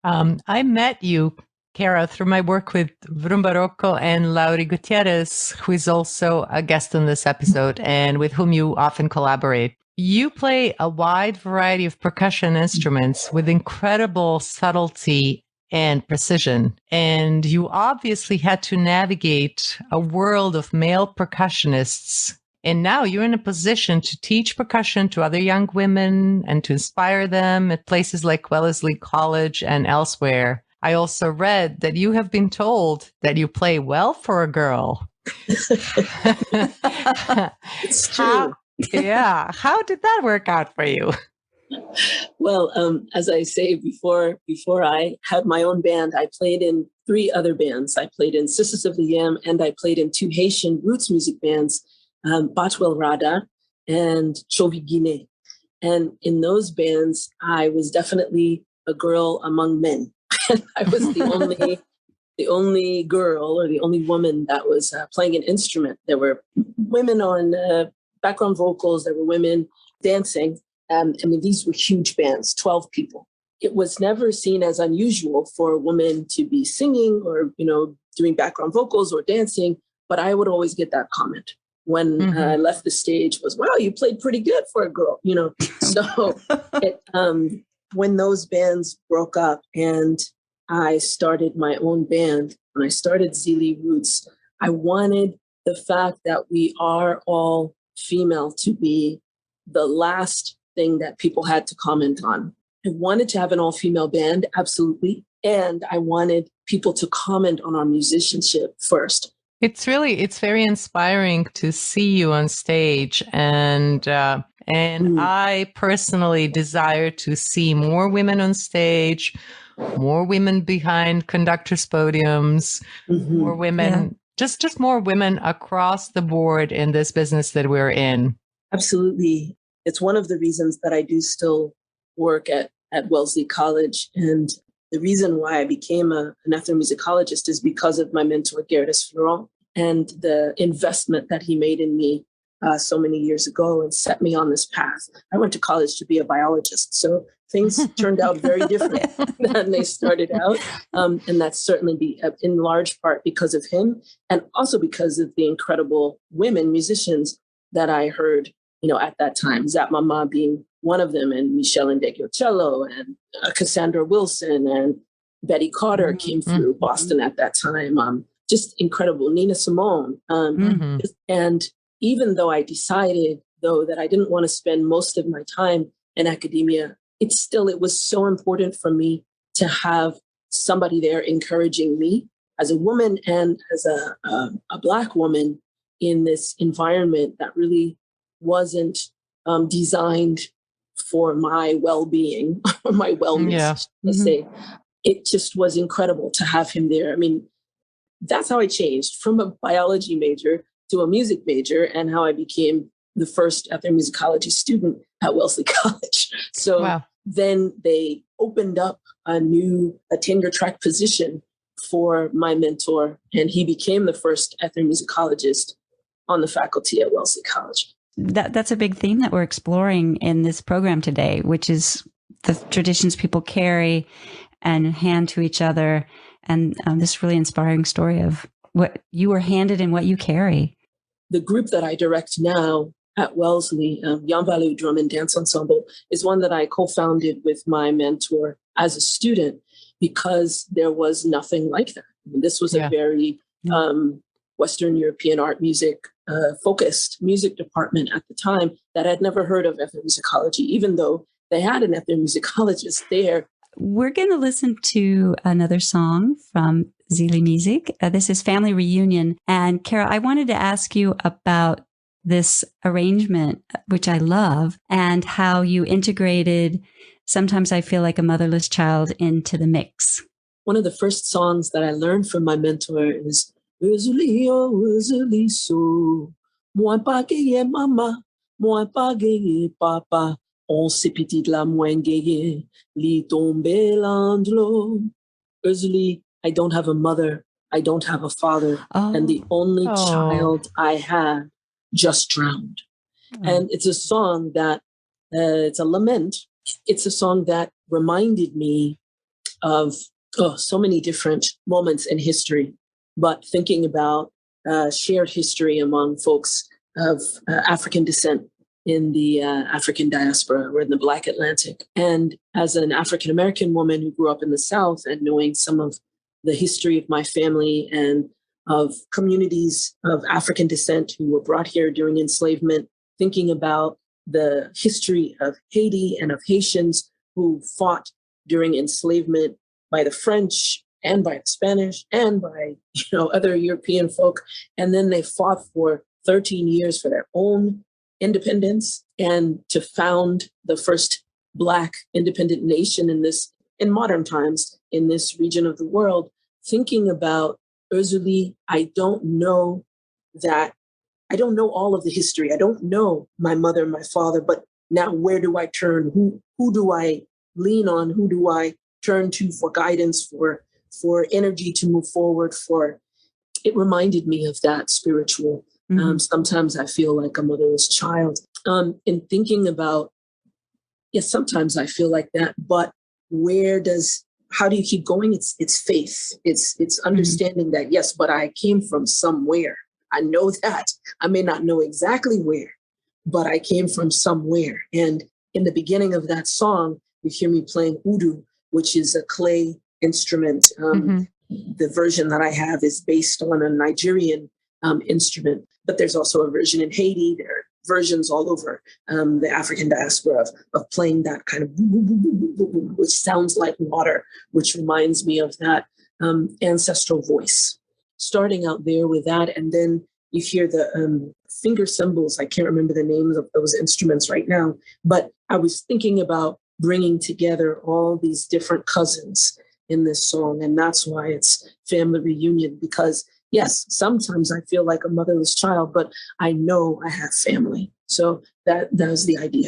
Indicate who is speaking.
Speaker 1: I met you, Kera, through my work with Rumba Rocco and Lauri Gutierrez, who is also a guest on this episode and with whom you often collaborate. You play a wide variety of percussion instruments with incredible subtlety and precision. And you obviously had to navigate a world of male percussionists. And now you're in a position to teach percussion to other young women and to inspire them at places like Wellesley College and elsewhere. I also read that you have been told that you play well for a girl.
Speaker 2: It's true.
Speaker 1: How did that work out for you?
Speaker 2: Well, as I say, before I had my own band, I played in 3 other bands. I played in Sisters of the Yam, and I played in 2 Haitian roots music bands, Batwell Rada and Chovi Guinée. And in those bands, I was definitely a girl among men. I was the only girl or the only woman that was playing an instrument. There were women on background vocals. There were women dancing. These were huge bands, 12 people. It was never seen as unusual for a woman to be singing or, doing background vocals or dancing. But I would always get that comment when I left the stage was, wow, you played pretty good for a girl, So when those bands broke up and I started my own band, when I started Zili Roots, I wanted the fact that we are all female to be the last thing that people had to comment on. I wanted to have an all-female band, absolutely. And I wanted people to comment on our musicianship first.
Speaker 1: It's very inspiring to see you on stage. And I personally desire to see more women on stage, more women behind conductors' podiums, more women, just more women across the board in this business that we're in.
Speaker 2: Absolutely. It's one of the reasons that I do still work at Wellesley College. And the reason why I became an ethnomusicologist is because of my mentor, Gerardus Florent, and the investment that he made in me so many years ago and set me on this path. I went to college to be a biologist, so things turned out very different than they started out. And that's certainly in large part because of him, and also because of the incredible women musicians that I heard, at that time, Zap Mama being one of them, and Michelle Ndegiocello, and Cassandra Wilson, and Betty Carter came through Boston at that time. Just incredible. Nina Simone. And even though I decided, that I didn't want to spend most of my time in academia, it was so important for me to have somebody there encouraging me as a woman and as a Black woman in this environment that really wasn't designed for my well-being or my wellness, let's say. It just was incredible to have him there. I mean, that's how I changed from a biology major to a music major, and how I became the first ethnomusicology student at Wellesley College. So then they opened up a tenure track position for my mentor, and he became the first ethnomusicologist on the faculty at Wellesley College.
Speaker 3: That's a big theme that we're exploring in this program today, which is the traditions people carry and hand to each other. And this really inspiring story of what you were handed and what you carry.
Speaker 2: The group that I direct now at Wellesley, Yanvalou Drum and Dance Ensemble, is one that I co-founded with my mentor as a student, because there was nothing like that. I mean, this was a very Western European art music focused music department at the time that I'd never heard of ethnomusicology, even though they had an ethnomusicologist there.
Speaker 3: We're going to listen to another song from Zili Music. This is Family Reunion. And Kera, I wanted to ask you about this arrangement, which I love, and how you integrated Sometimes I Feel Like a Motherless Child into the mix.
Speaker 2: One of the first songs that I learned from my mentor is Uzuli, oh, Uzuli, so moi pa geye mama, moi pa geye papa, on se petit la moins geye, li tombe landlo. Uzuli, I don't have a mother, I don't have a father, and the only child I had just drowned. And it's a song that, it's a lament. It's a song that reminded me of so many different moments in history, but thinking about shared history among folks of African descent in the African diaspora or in the Black Atlantic. And as an African-American woman who grew up in the South and knowing some of the history of my family and of communities of African descent who were brought here during enslavement, thinking about the history of Haiti and of Haitians who fought during enslavement by the French and by the Spanish and by other European folk. And then they fought for 13 years for their own independence and to found the first Black independent nation in modern times in this region of the world. Thinking about Erzulie, I don't know all of the history. I don't know my mother and my father, but now where do I turn? Who do I lean on? Who do I turn to for guidance, for energy to move forward? It reminded me of that spiritual. Sometimes I feel like a motherless child. In thinking about, yes, sometimes I feel like that, but how do you keep going? It's faith. It's understanding that, yes, but I came from somewhere. I know that. I may not know exactly where, but I came from somewhere. And in the beginning of that song, you hear me playing udu, which is a clay instrument. The version that I have is based on a Nigerian instrument, but there's also a version in Haiti. There are versions all over the African diaspora of playing that kind of which sounds like water, which reminds me of that ancestral voice. Starting out there with that, and then you hear the finger cymbals. I can't remember the names of those instruments right now, but I was thinking about bringing together all these different cousins in this song, and that's why it's family reunion, because yes, sometimes I feel like a motherless child, but I know I have family. So that was the idea.